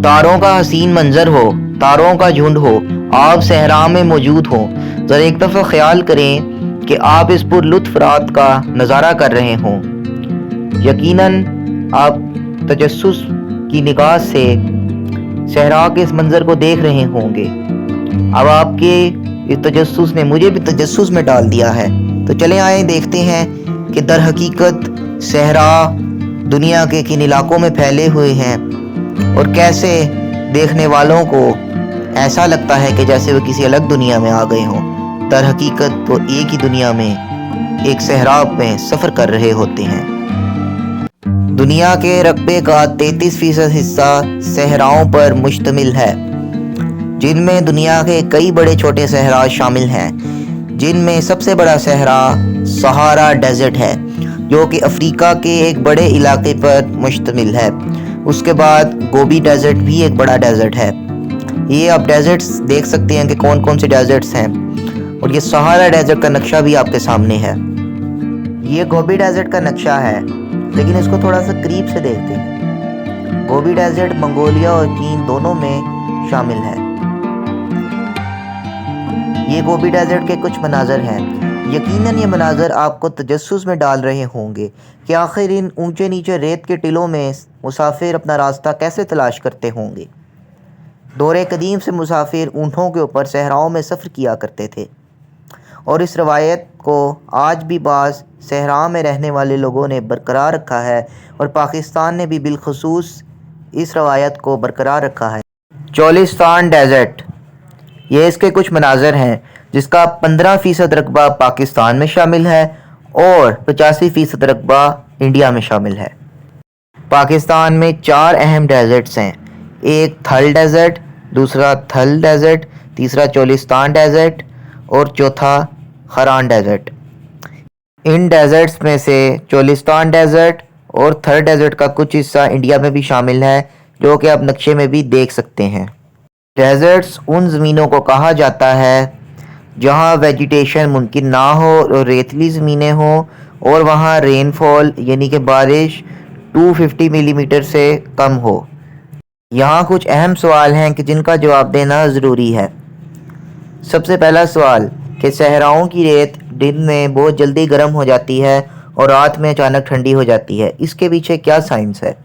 तारों का हसीन मंजर हो, तारों का झुंड हो, आप सहरा में मौजूद हो। ज़रा एक दफ़ा ख्याल करें कि आप इस पुरलुत्फ़ रात का नज़ारा कर रहे हों। यकीनन आप तजस्सुस की निगाह से सहरा के इस मंजर को देख रहे होंगे। अब आपके इस तजस्सुस ने मुझे भी तजस्सुस में डाल दिया है। तो चले आए देखते हैं कि दर हकीकत सहरा दुनिया के किन इलाकों में फैले हुए हैं और कैसे देखने वालों को ऐसा लगता है कि जैसे वो किसी अलग दुनिया में आ गए हों। दर हकीकत वो एक ही दुनिया में, एक सहरा में सफ़र कर रहे होते हैं। दुनिया के रकबे का 33% हिस्सा सहराओं पर मुश्तमिल है, जिनमें दुनिया के कई बड़े छोटे सहरा शामिल हैं, जिनमें सबसे बड़ा सहरा सहारा डेजर्ट है, जो कि अफ्रीका के एक बड़े इलाके पर मुश्तमिल है। उसके बाद गोबी डेजर्ट भी एक बड़ा डेजर्ट है। ये आप डेजर्ट्स देख सकते हैं कि कौन कौन से डेजर्ट्स हैं, और ये सहारा डेजर्ट का नक्शा भी आपके सामने है। ये गोबी डेजर्ट का नक्शा है, लेकिन इसको थोड़ा सा करीब से देखते हैं। गोबी डेजर्ट मंगोलिया और चीन दोनों में शामिल है। ये गोबी डेजर्ट के कुछ मनाजर हैं। यकीनन ये मनाजर आपको तजस्सुस में डाल रहे होंगे कि आखिर इन ऊंचे नीचे रेत के टिलों में मुसाफिर अपना रास्ता कैसे तलाश करते होंगे। दौरे कदीम से मुसाफिर ऊँटों के ऊपर सहराओं में सफ़र किया करते थे, और इस रवायत को आज भी बाज़ सहरा में रहने वाले लोगों ने बरकरार रखा है, और पाकिस्तान ने भी बिलखसूस इस रवायत को बरकरार रखा है। चोलिस्तान डेजर्ट, ये इसके कुछ मनाजर हैं, जिसका 15% रकबा पाकिस्तान में शामिल है और 85% रकबा इंडिया में शामिल है। पाकिस्तान में 4 अहम डेजर्ट्स हैं। एक थल डेजर्ट, दूसरा थल डेजर्ट, तीसरा चोलिस्तान डेजर्ट और चौथा खरान डेजर्ट। इन डेजर्ट्स में से चोलिस्तान डेजर्ट और थल डेजर्ट का कुछ हिस्सा इंडिया में भी शामिल है, जो कि आप नक्शे में भी देख सकते हैं। डेजर्ट्स उन ज़मीनों को कहा जाता है जहाँ वेजिटेशन मुमकिन ना हो और रेतली ज़मीनें हों, और वहाँ रेनफॉल यानी कि बारिश 250 मिलीमीटर से कम हो। यहाँ कुछ अहम सवाल हैं कि जिनका जवाब देना ज़रूरी है। सबसे पहला सवाल कि सहराओं की रेत दिन में बहुत जल्दी गर्म हो जाती है और रात में अचानक ठंडी हो जाती है, इसके पीछे क्या साइंस है?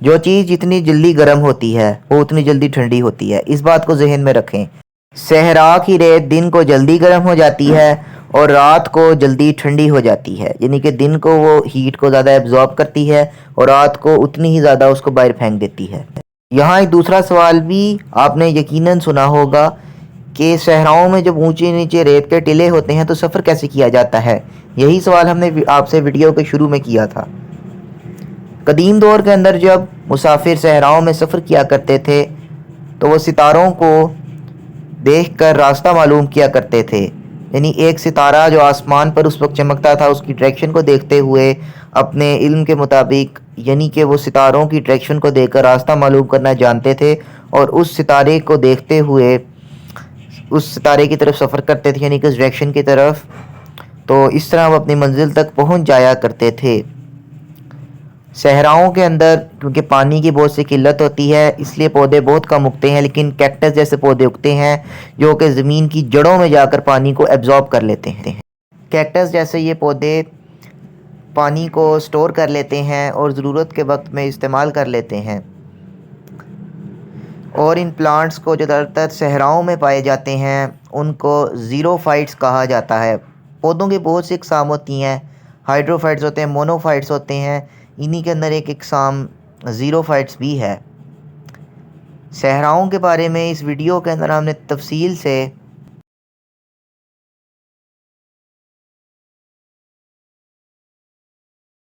जो चीज़ जितनी जल्दी गर्म होती है वो उतनी जल्दी ठंडी होती है, इस बात को जहन में रखें। सहरा की रेत दिन को जल्दी गर्म हो जाती है और रात को जल्दी ठंडी हो जाती है, यानी कि दिन को वो हीट को ज़्यादा एब्जॉर्ब करती है और रात को उतनी ही ज़्यादा उसको बाहर फेंक देती है। यहाँ एक दूसरा सवाल भी आपने यकीनन सुना होगा कि सहराओं में जब ऊंचे नीचे रेत के टिले होते हैं तो सफ़र कैसे किया जाता है। यही सवाल हमने आपसे वीडियो के शुरू में किया था। कदीम दौर के अंदर जब मुसाफिर सहराओं में सफ़र किया करते थे तो वो सितारों को देखकर रास्ता मालूम किया करते थे, यानी एक सितारा जो आसमान पर उस वक्त चमकता था उसकी डायरेक्शन को देखते हुए अपने इल्म के मुताबिक, यानी कि वो सितारों की डायरेक्शन को देखकर रास्ता मालूम करना जानते थे और उस सितारे को देखते हुए उस सितारे की तरफ सफ़र करते थे, यानी कि उस डायरेक्शन की तरफ। तो इस तरह वो अपनी मंजिल तक पहुंच जाया करते थे। सहराओं के अंदर क्योंकि पानी की बहुत सी किल्लत होती है, इसलिए पौधे बहुत कम उगते हैं, लेकिन कैक्टस जैसे पौधे उगते हैं जो कि ज़मीन की जड़ों में जाकर पानी को एब्जॉर्ब कर लेते हैं। कैक्टस जैसे ये पौधे पानी को स्टोर कर लेते हैं और ज़रूरत के वक्त में इस्तेमाल कर लेते हैं, और इन प्लांट्स को जो ज़्यादातर सहराओं में पाए जाते हैं उनको ज़ीरोफाइट्स कहा जाता है। पौधों की बहुत सी इकसाम होती हैं, हाइड्रोफाइट्स होते हैं, मोनोफाइट्स होते हैं, इन्हीं के अंदर एक इकसाम ज़ीरोफाइट्स भी है। सहराओं के बारे में इस वीडियो के अंदर हमने तफसील से